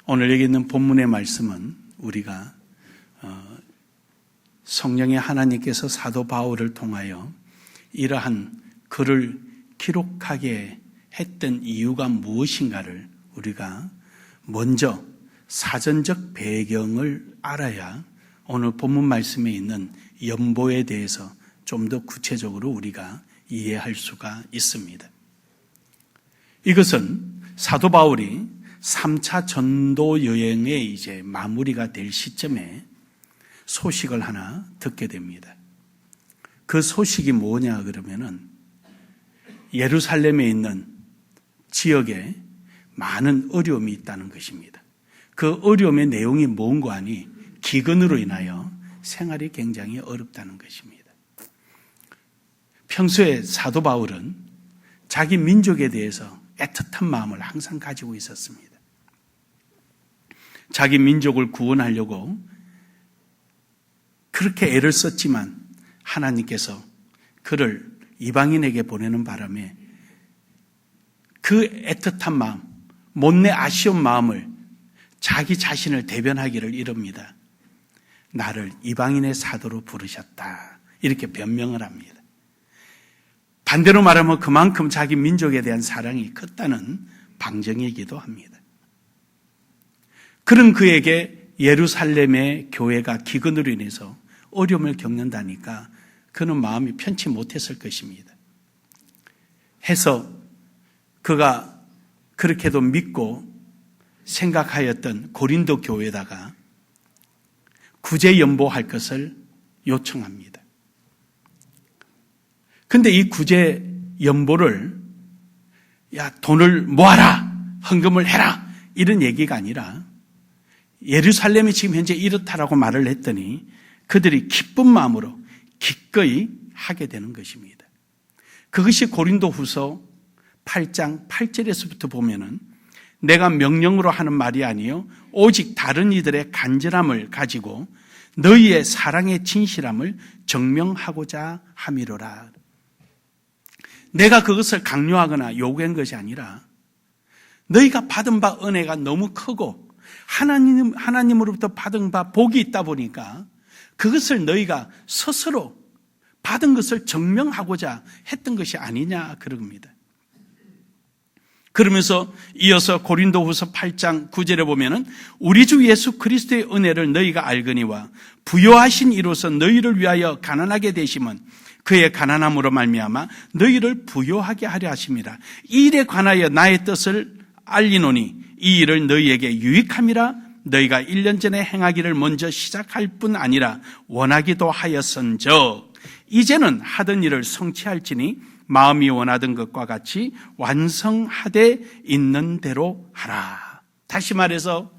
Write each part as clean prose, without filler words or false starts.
오늘 여기 있는 본문의 말씀은 우리가 성령의 하나님께서 사도 바울을 통하여 이러한 글을 기록하게 했던 이유가 무엇인가를 우리가 먼저 사전적 배경을 알아야 오늘 본문 말씀에 있는 연보에 대해서 좀 더 구체적으로 우리가 이해할 수가 있습니다. 이것은 사도 바울이 3차 전도 여행의 이제 마무리가 될 시점에 소식을 하나 듣게 됩니다. 그 소식이 뭐냐 그러면은 예루살렘에 있는 지역에 많은 어려움이 있다는 것입니다. 그 어려움의 내용이 뭔가 하니 기근으로 인하여 생활이 굉장히 어렵다는 것입니다. 평소에 사도 바울은 자기 민족에 대해서 애틋한 마음을 항상 가지고 있었습니다. 자기 민족을 구원하려고 그렇게 애를 썼지만 하나님께서 그를 이방인에게 보내는 바람에 그 애틋한 마음, 못내 아쉬운 마음을 자기 자신을 대변하기를 이릅니다. 나를 이방인의 사도로 부르셨다. 이렇게 변명을 합니다. 반대로 말하면 그만큼 자기 민족에 대한 사랑이 컸다는 방정이기도 합니다. 그런 그에게 예루살렘의 교회가 기근으로 인해서 어려움을 겪는다니까 그는 마음이 편치 못했을 것입니다. 해서 그가 그렇게도 믿고 생각하였던 고린도 교회에다가 구제 연보할 것을 요청합니다. 근데 이 구제 연보를 돈을 모아라, 헌금을 해라 이런 얘기가 아니라 예루살렘이 지금 현재 이렇다라고 말을 했더니 그들이 기쁜 마음으로 기꺼이 하게 되는 것입니다. 그것이 고린도후서 8장 8절에서부터 보면은 내가 명령으로 하는 말이 아니요 오직 다른 이들의 간절함을 가지고 너희의 사랑의 진실함을 증명하고자 함이로라. 내가 그것을 강요하거나 요구한 것이 아니라 너희가 받은 바 은혜가 너무 크고 하나님으로부터 받은 바 복이 있다 보니까 그것을 너희가 스스로 받은 것을 증명하고자 했던 것이 아니냐 그럽니다. 그러면서 이어서 고린도후서 8장 9절에 보면은 우리 주 예수 그리스도의 은혜를 너희가 알거니와 부요하신 이로써 너희를 위하여 가난하게 되심은 그의 가난함으로 말미암아 너희를 부요하게 하려 하심이라. 이 일에 관하여 나의 뜻을 알리노니 이 일을 너희에게 유익함이라. 너희가 1년 전에 행하기를 먼저 시작할 뿐 아니라 원하기도 하였은즉 이제는 하던 일을 성취할지니 마음이 원하던 것과 같이 완성하되 있는 대로 하라. 다시 말해서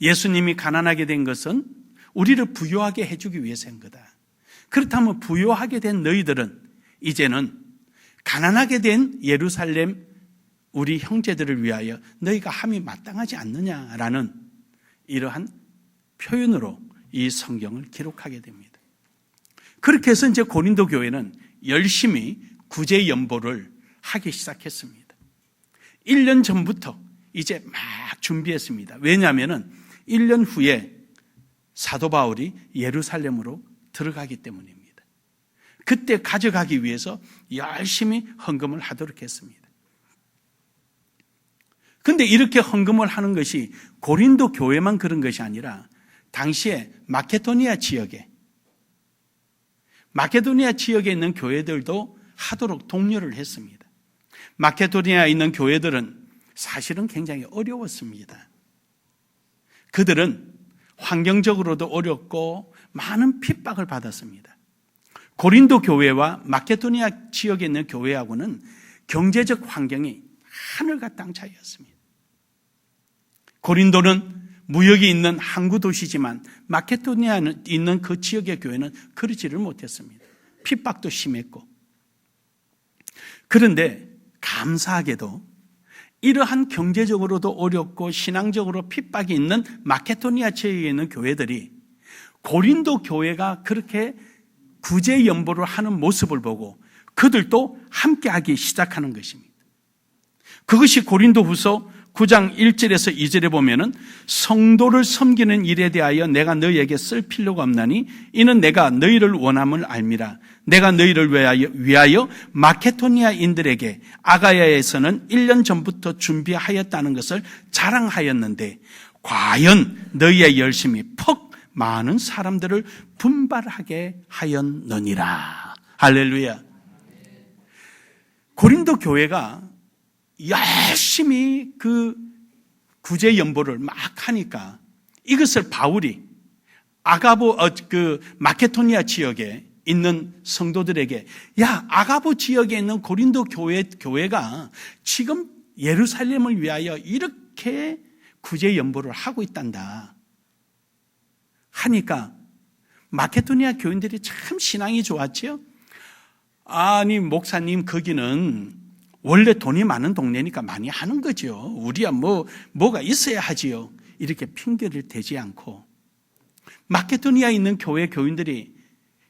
예수님이 가난하게 된 것은 우리를 부요하게 해주기 위해서인 거다. 그렇다면 부요하게 된 너희들은 이제는 가난하게 된 예루살렘 우리 형제들을 위하여 너희가 함이 마땅하지 않느냐라는 이러한 표현으로 이 성경을 기록하게 됩니다. 그렇게 해서 이제 고린도 교회는 열심히 구제 연보를 하기 시작했습니다. 1년 전부터 이제 막 준비했습니다. 왜냐하면 1년 후에 사도 바울이 예루살렘으로 들어가기 때문입니다. 그때 가져가기 위해서 열심히 헌금을 하도록 했습니다. 그런데 이렇게 헌금을 하는 것이 고린도 교회만 그런 것이 아니라 당시에 마케도니아 지역에 있는 교회들도 하도록 독려를 했습니다. 마케도니아에 있는 교회들은 사실은 굉장히 어려웠습니다. 그들은 환경적으로도 어렵고 많은 핍박을 받았습니다. 고린도 교회와 마케도니아 지역에 있는 교회하고는 경제적 환경이 하늘과 땅 차이였습니다. 고린도는 무역이 있는 항구 도시지만 마케도니아에 있는 그 지역의 교회는 그러지를 못했습니다. 핍박도 심했고. 그런데 감사하게도 이러한 경제적으로도 어렵고 신앙적으로 핍박이 있는 마케도니아 지역에 있는 교회들이 고린도 교회가 그렇게 구제 연보를 하는 모습을 보고 그들도 함께하기 시작하는 것입니다. 그것이 고린도후서 9장 1절에서 2절에 보면은 성도를 섬기는 일에 대하여 내가 너희에게 쓸 필요가 없나니 이는 내가 너희를 원함을 알미라. 내가 너희를 위하여 마케도니아인들에게 아가야에서는 1년 전부터 준비하였다는 것을 자랑하였는데 과연 너희의 열심이 퍽 많은 사람들을 분발하게 하였느니라. 할렐루야. 고린도 교회가 열심히 그 구제 연보를 막 하니까 이것을 바울이 마케도니아 지역에 있는 성도들에게, 야, 아가보 지역에 있는 고린도 교회가 지금 예루살렘을 위하여 이렇게 구제 연보를 하고 있단다 하니까 마케도니아 교인들이 참 신앙이 좋았지요. 아니, 목사님, 거기는 원래 돈이 많은 동네니까 많이 하는 거죠. 우리야 뭐가 있어야 하지요. 이렇게 핑계를 대지 않고 마케도니아에 있는 교회 교인들이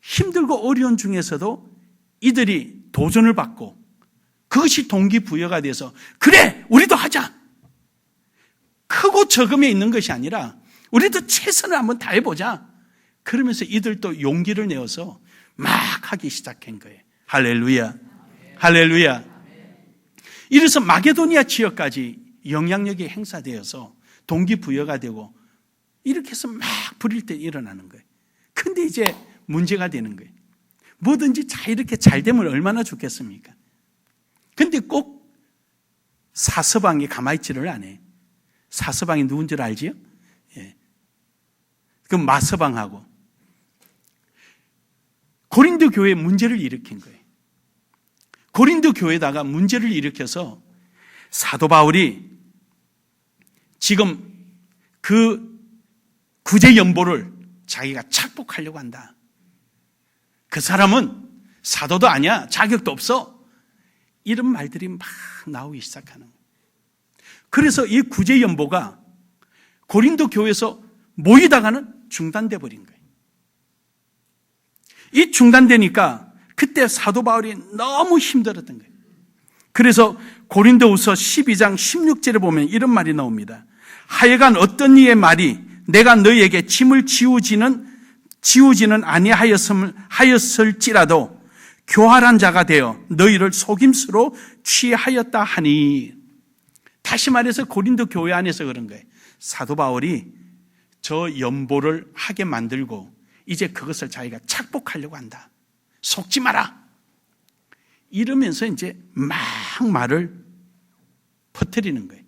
힘들고 어려운 중에서도 이들이 도전을 받고 그것이 동기부여가 돼서 그래, 우리도 하자. 크고 적음에 있는 것이 아니라 우리도 최선을 한번 다해보자. 그러면서 이들도 용기를 내어서 막 하기 시작한 거예요. 할렐루야. 할렐루야. 이래서 마게도니아 지역까지 영향력이 행사되어서 동기부여가 되고 이렇게 해서 막 부릴 때 일어나는 거예요. 근데 이제 문제가 되는 거예요. 뭐든지 이렇게 잘 되면 얼마나 좋겠습니까? 근데 꼭 사서방이 가만히 있지를 않아요. 사서방이 누군 줄 알지요? 예. 그 마서방하고 고린도 교회에 문제를 일으킨 거예요. 고린도 교회에다가 문제를 일으켜서 사도 바울이 지금 그 구제 연보를 자기가 착복하려고 한다. 그 사람은 사도도 아니야. 자격도 없어. 이런 말들이 막 나오기 시작하는 거예요. 그래서 이 구제 연보가 고린도 교회에서 모이다가는 중단돼 버린 거예요. 이 중단되니까 그때 사도 바울이 너무 힘들었던 거예요. 그래서 고린도후서 12장 16절에 보면 이런 말이 나옵니다. 하여간 어떤 이의 말이 내가 너희에게 짐을 지우지는 아니하였을지라도 교활한 자가 되어 너희를 속임수로 취하였다 하니. 다시 말해서 고린도 교회 안에서 그런 거예요. 사도 바울이 저 연보를 하게 만들고 이제 그것을 자기가 착복하려고 한다. 속지 마라. 이러면서 이제 막 말을 퍼뜨리는 거예요.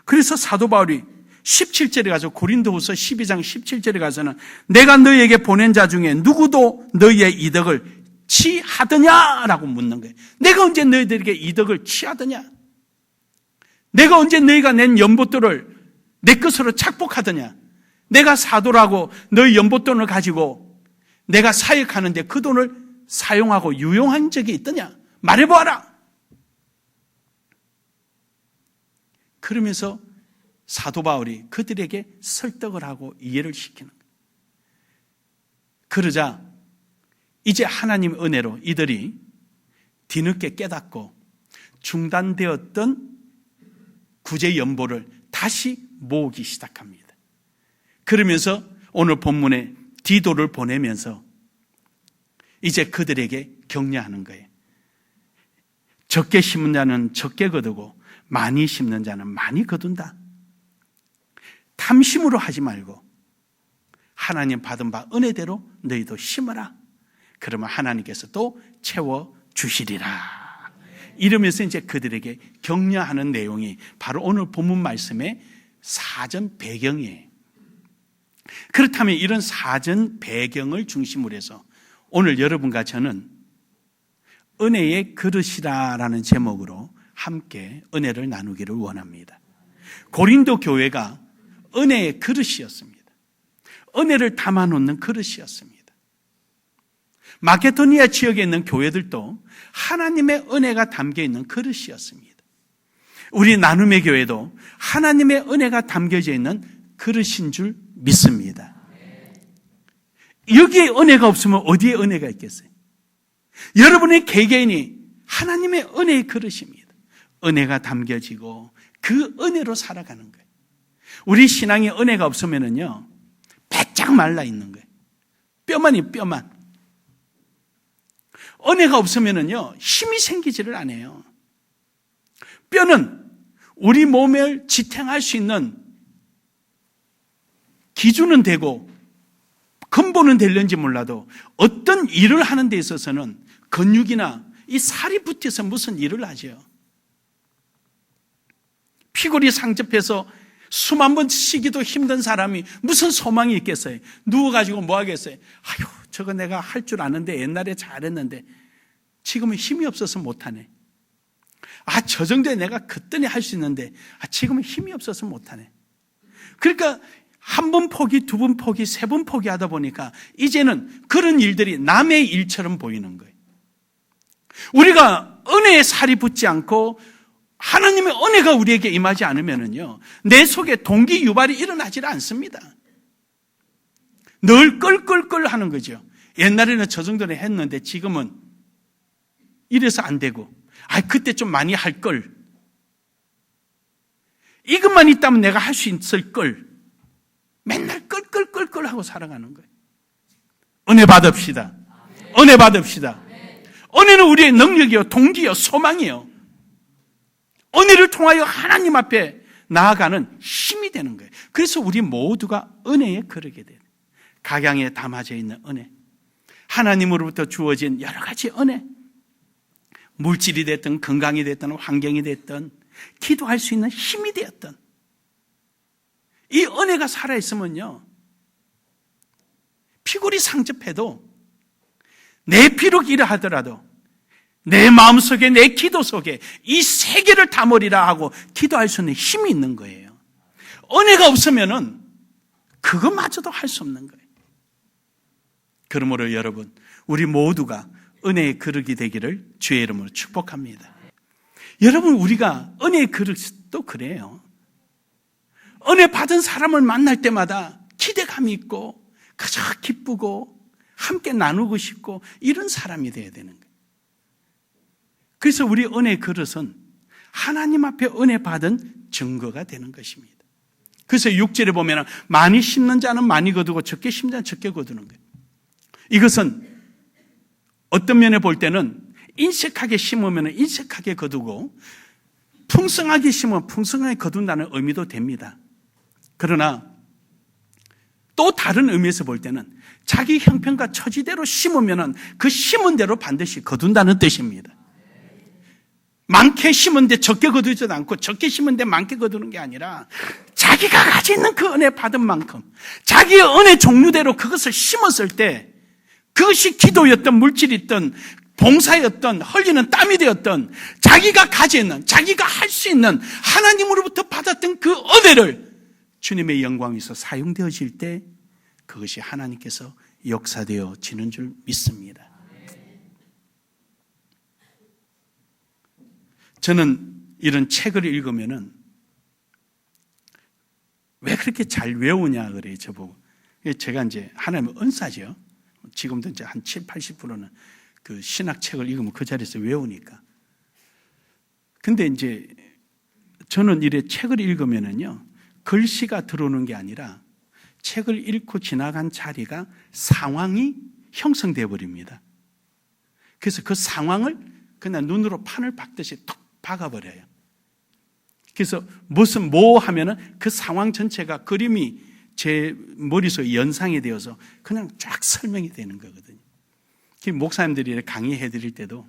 그래서 사도 바울이 17절에 가서 고린도후서 12장 17절에 가서는 내가 너희에게 보낸 자 중에 누구도 너희의 이덕을 취하더냐라고 묻는 거예요. 내가 언제 너희들에게 이덕을 취하더냐? 내가 언제 너희가 낸 연봇돌을 내 것으로 착복하더냐? 내가 사도라고 너희 연봇돈을 가지고 내가 사역하는데 그 돈을 사용하고 유용한 적이 있더냐? 말해보아라. 그러면서 사도 바울이 그들에게 설득을 하고 이해를 시키는 거예요. 그러자 이제 하나님의 은혜로 이들이 뒤늦게 깨닫고 중단되었던 구제 연보를 다시 모으기 시작합니다. 그러면서 오늘 본문에 디도를 보내면서 이제 그들에게 격려하는 거예요. 적게 심은 자는 적게 거두고 많이 심는 자는 많이 거둔다. 탐심으로 하지 말고 하나님 받은 바 은혜대로 너희도 심어라. 그러면 하나님께서 또 채워주시리라. 이러면서 이제 그들에게 격려하는 내용이 바로 오늘 본문 말씀의 사전 배경이에요. 그렇다면 이런 사전 배경을 중심으로 해서 오늘 여러분과 저는 은혜의 그릇이라는 제목으로 함께 은혜를 나누기를 원합니다. 고린도 교회가 은혜의 그릇이었습니다. 은혜를 담아놓는 그릇이었습니다. 마케도니아 지역에 있는 교회들도 하나님의 은혜가 담겨있는 그릇이었습니다. 우리 나눔의 교회도 하나님의 은혜가 담겨져 있는 그릇인 줄 믿습니다. 여기에 은혜가 없으면 어디에 은혜가 있겠어요? 여러분의 개개인이 하나님의 은혜의 그릇입니다. 은혜가 담겨지고 그 은혜로 살아가는 거예요. 우리 신앙에 은혜가 없으면은요, 바짝 말라 있는 거예요. 뼈만이 뼈만. 은혜가 없으면은요, 힘이 생기지를 않아요. 뼈는 우리 몸을 지탱할 수 있는 기준은 되고 근본은 될는지 몰라도 어떤 일을 하는 데 있어서는 근육이나 이 살이 붙어서 무슨 일을 하죠. 피골이 상접해서 숨 한 번 쉬기도 힘든 사람이 무슨 소망이 있겠어요? 누워가지고 뭐 하겠어요? 아유, 저거 내가 할 줄 아는데 옛날에 잘했는데 지금은 힘이 없어서 못하네. 아, 저 정도에 내가 그때는 할 수 있는데 지금은 힘이 없어서 못하네. 그러니까 한 번 포기, 두 번 포기, 세 번 포기하다 보니까 이제는 그런 일들이 남의 일처럼 보이는 거예요. 우리가 은혜에 살이 붙지 않고 하나님의 은혜가 우리에게 임하지 않으면요, 내 속에 동기 유발이 일어나질 않습니다. 늘 끌끌끌 하는 거죠. 옛날에는 저 정도는 했는데 지금은 이래서 안 되고, 그때 좀 많이 할 걸. 이것만 있다면 내가 할 수 있을 걸. 맨날 끌끌끌끌 하고 살아가는 거예요. 은혜 받읍시다. 은혜 받읍시다. 은혜는 우리의 능력이요, 동기요, 소망이요. 은혜를 통하여 하나님 앞에 나아가는 힘이 되는 거예요. 그래서 우리 모두가 은혜에 그르게 돼요. 각양에 담아져 있는 은혜, 하나님으로부터 주어진 여러 가지 은혜, 물질이 됐든 건강이 됐든 환경이 됐든 기도할 수 있는 힘이 되었던 이 은혜가 살아있으면요, 피골이 상접해도 내 피로 기라 하더라도 내 마음속에, 내 기도 속에 이 세계를 담으리라 하고 기도할 수 있는 힘이 있는 거예요. 은혜가 없으면은 그것마저도 할 수 없는 거예요. 그러므로 여러분, 우리 모두가 은혜의 그릇이 되기를 주의 이름으로 축복합니다. 여러분, 우리가 은혜의 그릇도 그래요. 은혜 받은 사람을 만날 때마다 기대감이 있고 그저 기쁘고 함께 나누고 싶고 이런 사람이 되어야 되는 거예요. 그래서 우리 은혜의 그릇은 하나님 앞에 은혜 받은 증거가 되는 것입니다. 그래서 6절에 보면 많이 심는 자는 많이 거두고 적게 심는 자는 적게 거두는 거예요. 이것은 어떤 면에 볼 때는 인색하게 심으면 인색하게 거두고 풍성하게 심으면 풍성하게 거둔다는 의미도 됩니다. 그러나 또 다른 의미에서 볼 때는 자기 형편과 처지대로 심으면 그 심은 대로 반드시 거둔다는 뜻입니다. 많게 심은데 적게 거두지도 않고 적게 심은데 많게 거두는 게 아니라 자기가 가지고 있는 그 은혜 받은 만큼 자기의 은혜 종류대로 그것을 심었을 때 그것이 기도였던 물질이었던 봉사였던 흘리는 땀이 되었던 자기가 가지고 있는, 자기가 할 수 있는 하나님으로부터 받았던 그 은혜를 주님의 영광에서 사용되어질 때 그것이 하나님께서 역사되어지는 줄 믿습니다. 저는 이런 책을 읽으면은 왜 그렇게 잘 외우냐 그래요, 저보고. 제가 이제 하나님의 은사죠. 지금도 이제 한 7, 80%는 그 신학책을 읽으면 그 자리에서 외우니까. 근데 이제 저는 이래 책을 읽으면은요, 글씨가 들어오는 게 아니라 책을 읽고 지나간 자리가 상황이 형성되어 버립니다. 그래서 그 상황을 그냥 눈으로 판을 박듯이 톡 박아버려요. 그래서 무슨 뭐 하면은 그 상황 전체가 그림이 제 머릿속에 연상이 되어서 그냥 쫙 설명이 되는 거거든요. 목사님들이 강의해 드릴 때도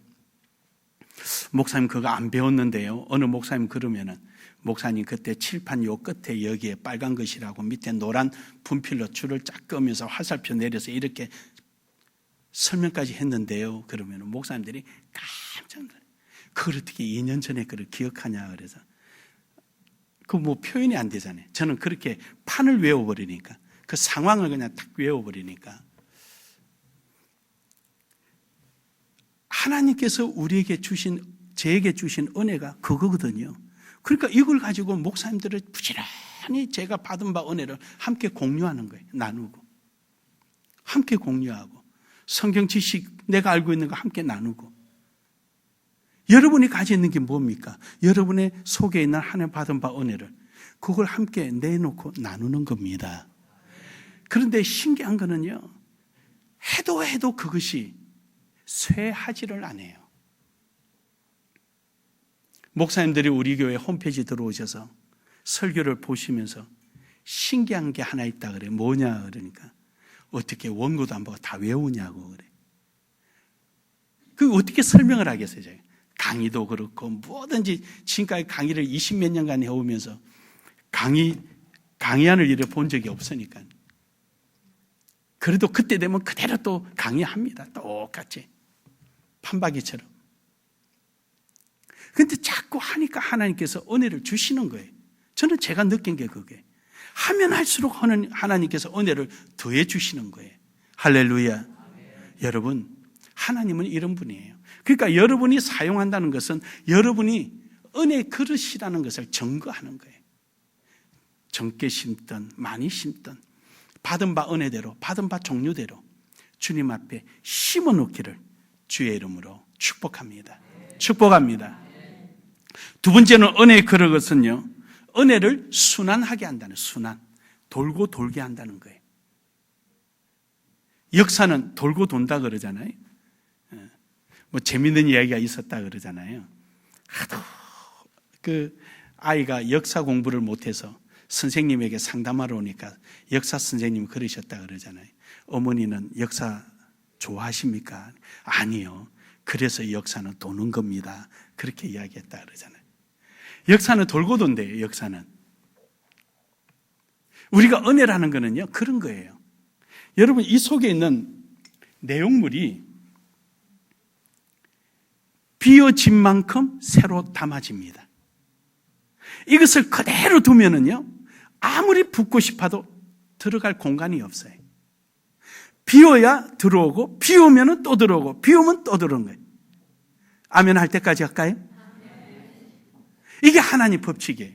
목사님 그거 안 배웠는데요, 어느 목사님 그러면은 목사님 그때 칠판 요 끝에 여기에 빨간 것이라고 밑에 노란 분필로 줄을 쫙 끄면서 화살표 내려서 이렇게 설명까지 했는데요, 그러면 목사님들이 깜짝 놀라요. 그걸 어떻게 2년 전에 그걸 기억하냐 그래서 그 뭐 표현이 안 되잖아요. 저는 그렇게 판을 외워버리니까, 그 상황을 그냥 딱 외워버리니까. 하나님께서 우리에게 주신, 저에게 주신 은혜가 그거거든요. 그러니까 이걸 가지고 목사님들을 부지런히 제가 받은 바 은혜를 함께 공유하는 거예요. 나누고 함께 공유하고 성경 지식 내가 알고 있는 거 함께 나누고 여러분이 가지고 있는 게 뭡니까? 여러분의 속에 있는 하나님 받은 바 은혜를 그걸 함께 내놓고 나누는 겁니다. 그런데 신기한 거는요, 해도 그것이 쇠하지를 않아요. 목사님들이 우리 교회 홈페이지 들어오셔서 설교를 보시면서 신기한 게 하나 있다 그래. 뭐냐 그러니까 어떻게 원고도 안 보고 다 외우냐고 그래. 그 어떻게 설명을 하겠어요? 제가 강의도 그렇고 뭐든지 지금까지 강의를 20몇 년간 해오면서 강의하는 일을 본 적이 없으니까. 그래도 그때 되면 그대로 또 강의합니다. 똑같이 판박이처럼. 그런데 자꾸 하니까 하나님께서 은혜를 주시는 거예요. 저는 제가 느낀 게 그게. 하면 할수록 하나님께서 은혜를 더해 주시는 거예요. 할렐루야. 여러분, 하나님은 이런 분이에요. 그러니까 여러분이 사용한다는 것은 여러분이 은혜의 그릇이라는 것을 증거하는 거예요. 적게 심든 많이 심든 받은 바 은혜대로, 받은 바 종류대로 주님 앞에 심어놓기를 주의 이름으로 축복합니다. 축복합니다. 두 번째는 은혜의 그릇은요, 은혜를 순환하게 한다는, 순환. 돌고 돌게 한다는 거예요. 역사는 돌고 돈다 그러잖아요. 뭐 재밌는 이야기가 있었다 그러잖아요. 하도 그 아이가 역사 공부를 못해서 선생님에게 상담하러 오니까 역사 선생님이 그러셨다 그러잖아요. 어머니는 역사 좋아하십니까? 아니요. 그래서 역사는 도는 겁니다. 그렇게 이야기했다 그러잖아요. 역사는 돌고 돈대요. 역사는. 우리가 은혜라는 거는요, 그런 거예요. 여러분, 이 속에 있는 내용물이 비어진 만큼 새로 담아집니다. 이것을 그대로 두면은요, 아무리 붓고 싶어도 들어갈 공간이 없어요. 비워야 들어오고, 비우면은 또 들어오고, 비우면 또 들어오는 거예요. 아멘 할 때까지 할까요? 이게 하나님 법칙이에요.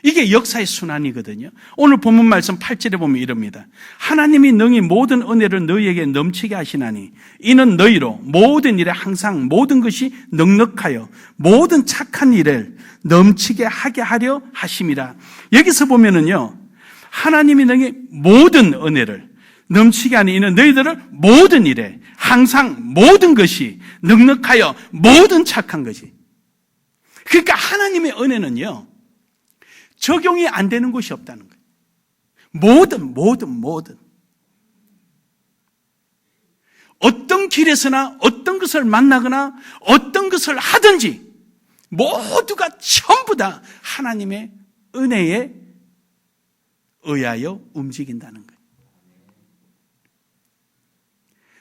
이게 역사의 순환이거든요. 오늘 본문 말씀 8절에 보면 이럽니다. 하나님이 능히 모든 은혜를 너희에게 넘치게 하시나니 이는 너희로 모든 일에 항상 모든 것이 넉넉하여 모든 착한 일을 넘치게 하게 하려 하심이라. 여기서 보면은요, 하나님이 능히 모든 은혜를 넘치게 하니 이는 너희들을 모든 일에 항상 모든 것이 넉넉하여 모든 착한 것이. 그러니까 하나님의 은혜는요, 적용이 안 되는 것이 없다는 거예요. 모든. 어떤 길에서나 어떤 것을 만나거나 어떤 것을 하든지 모두가 전부 다 하나님의 은혜에 의하여 움직인다는 거예요.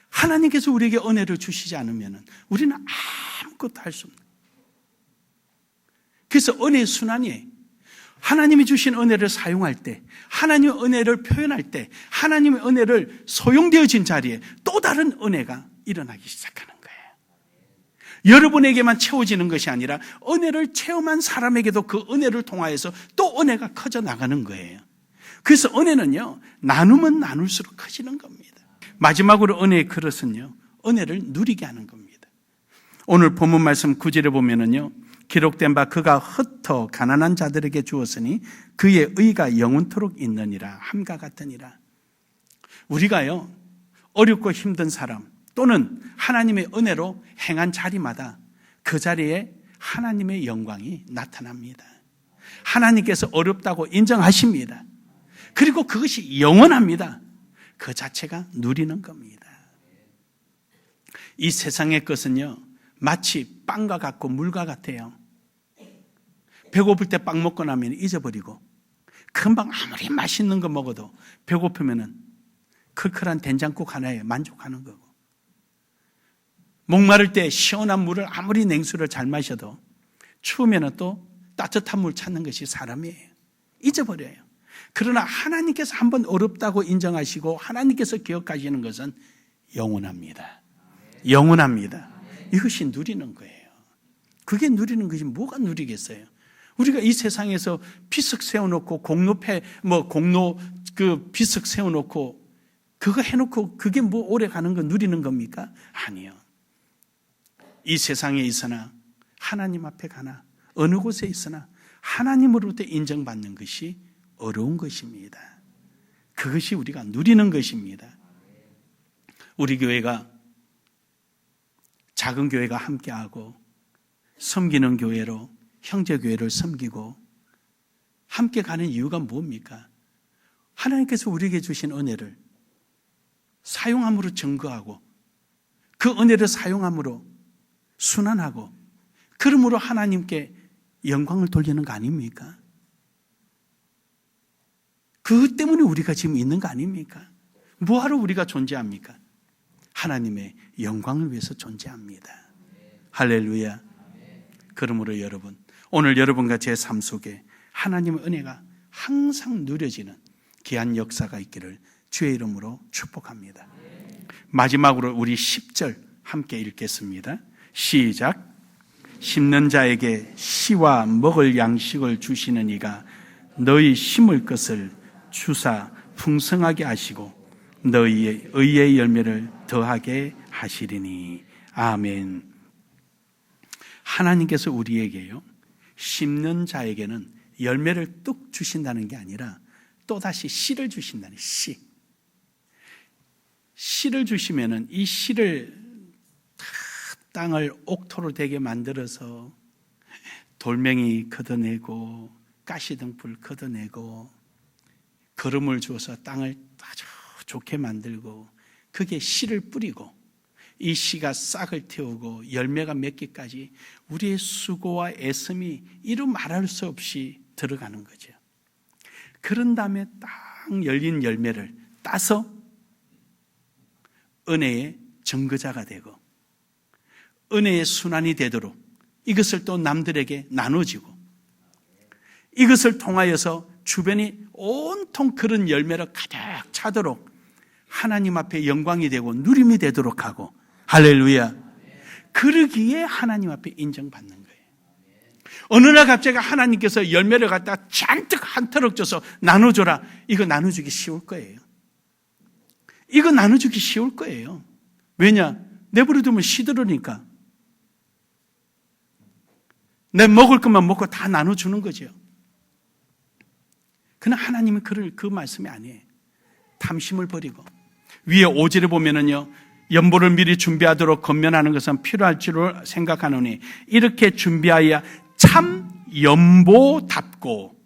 하나님께서 우리에게 은혜를 주시지 않으면 우리는 아무것도 할 수 없는 거예요. 그래서 은혜의 순환이에요. 하나님이 주신 은혜를 사용할 때, 하나님의 은혜를 표현할 때, 하나님의 은혜를 소용되어진 자리에 또 다른 은혜가 일어나기 시작하는 거예요. 여러분에게만 채워지는 것이 아니라 은혜를 체험한 사람에게도 그 은혜를 통하여서 또 은혜가 커져 나가는 거예요. 그래서 은혜는요, 나누면 나눌수록 커지는 겁니다. 마지막으로 은혜의 그릇은요, 은혜를 누리게 하는 겁니다. 오늘 본문 말씀 9절에 보면은요, 기록된 바 그가 흩어 가난한 자들에게 주었으니 그의 의가 영원토록 있느니라. 함과 같으니라. 우리가요, 어렵고 힘든 사람 또는 하나님의 은혜로 행한 자리마다 그 자리에 하나님의 영광이 나타납니다. 하나님께서 어렵다고 인정하십니다. 그리고 그것이 영원합니다. 그 자체가 누리는 겁니다. 이 세상의 것은요, 마치 빵과 같고 물과 같아요. 배고플 때 빵 먹고 나면 잊어버리고, 금방 아무리 맛있는 거 먹어도 배고프면은 클클한 된장국 하나에 만족하는 거고, 목마를 때 시원한 물을 아무리 냉수를 잘 마셔도 추우면은 또 따뜻한 물 찾는 것이 사람이에요. 잊어버려요. 그러나 하나님께서 한번 어렵다고 인정하시고 하나님께서 기억하시는 것은 영원합니다. 영원합니다. 이것이 누리는 거예요. 그게 누리는 것이 뭐가 누리겠어요? 우리가 이 세상에서 비석 세워놓고 공로 비석 세워놓고 그거 해놓고 그게 뭐 오래 가는 거 누리는 겁니까? 아니요. 이 세상에 있으나 하나님 앞에 가나 어느 곳에 있으나 하나님으로부터 인정받는 것이 어려운 것입니다. 그것이 우리가 누리는 것입니다. 우리 교회가 작은 교회가 함께하고 섬기는 교회로 형제교회를 섬기고 함께 가는 이유가 뭡니까? 하나님께서 우리에게 주신 은혜를 사용함으로 증거하고 그 은혜를 사용함으로 순환하고 그러므로 하나님께 영광을 돌리는 거 아닙니까? 그것 때문에 우리가 지금 있는 거 아닙니까? 뭐하러 우리가 존재합니까? 하나님의 영광을 위해서 존재합니다. 할렐루야. 그러므로 여러분, 오늘 여러분과 제 삶 속에 하나님의 은혜가 항상 누려지는 귀한 역사가 있기를 주의 이름으로 축복합니다. 마지막으로 우리 10절 함께 읽겠습니다. 시작. 심는 자에게 씨와 먹을 양식을 주시는 이가 너희 심을 것을 주사 풍성하게 하시고 너희의 의의 열매를 더하게 하시리니. 아멘. 하나님께서 우리에게요, 심는 자에게는 열매를 뚝 주신다는 게 아니라 또다시 씨를 주신다는 씨. 씨를 주시면은 이 씨를 땅을 옥토로 되게 만들어서 돌멩이 걷어내고 가시등불 걷어내고 거름을 주어서 땅을 아주 좋게 만들고 그게 씨를 뿌리고 이 씨가 싹을 틔우고 열매가 맺기까지 우리의 수고와 애씀이 이루 말할 수 없이 들어가는 거죠. 그런 다음에 딱 열린 열매를 따서 은혜의 증거자가 되고 은혜의 순환이 되도록 이것을 또 남들에게 나눠지고 이것을 통하여서 주변이 온통 그런 열매로 가득 차도록 하나님 앞에 영광이 되고 누림이 되도록 하고, 할렐루야. 그러기에 하나님 앞에 인정받는 거예요. 어느 날 갑자기 하나님께서 열매를 갖다 잔뜩 한 터럭 줘서 나눠줘라. 이거 나눠주기 쉬울 거예요. 이거 나눠주기 쉬울 거예요. 왜냐? 내버려두면 시들으니까. 내 먹을 것만 먹고 다 나눠주는 거죠. 그러나 하나님은 그 말씀이 아니에요. 탐심을 버리고 위에 5절에 보면은요, 연보를 미리 준비하도록 건면하는 것은 필요할 줄 생각하노니 이렇게 준비하여 참 연보답고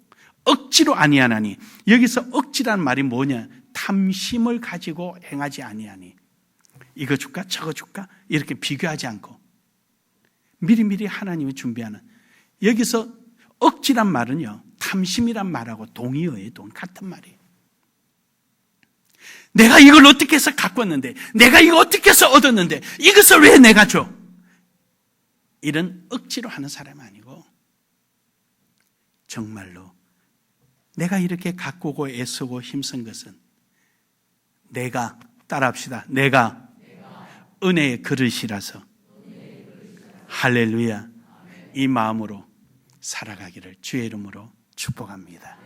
억지로 아니하나니. 여기서 억지라는 말이 뭐냐? 탐심을 가지고 행하지 아니하니. 이거 줄까 저거 줄까 이렇게 비교하지 않고 미리미리 하나님이 준비하는. 여기서 억지란 말은요, 탐심이란 말하고 동의어예요. 같은 말이에요. 내가 이걸 어떻게 해서 갖고 왔는데, 내가 이거 어떻게 해서 얻었는데 이것을 왜 내가 줘? 이런 억지로 하는 사람이 아니고 정말로 내가 이렇게 갖고 오고 애쓰고 힘쓴 것은 내가, 따라합시다, 내가 은혜의 그릇이라서 할렐루야, 이 마음으로 살아가기를 주의 이름으로 축복합니다.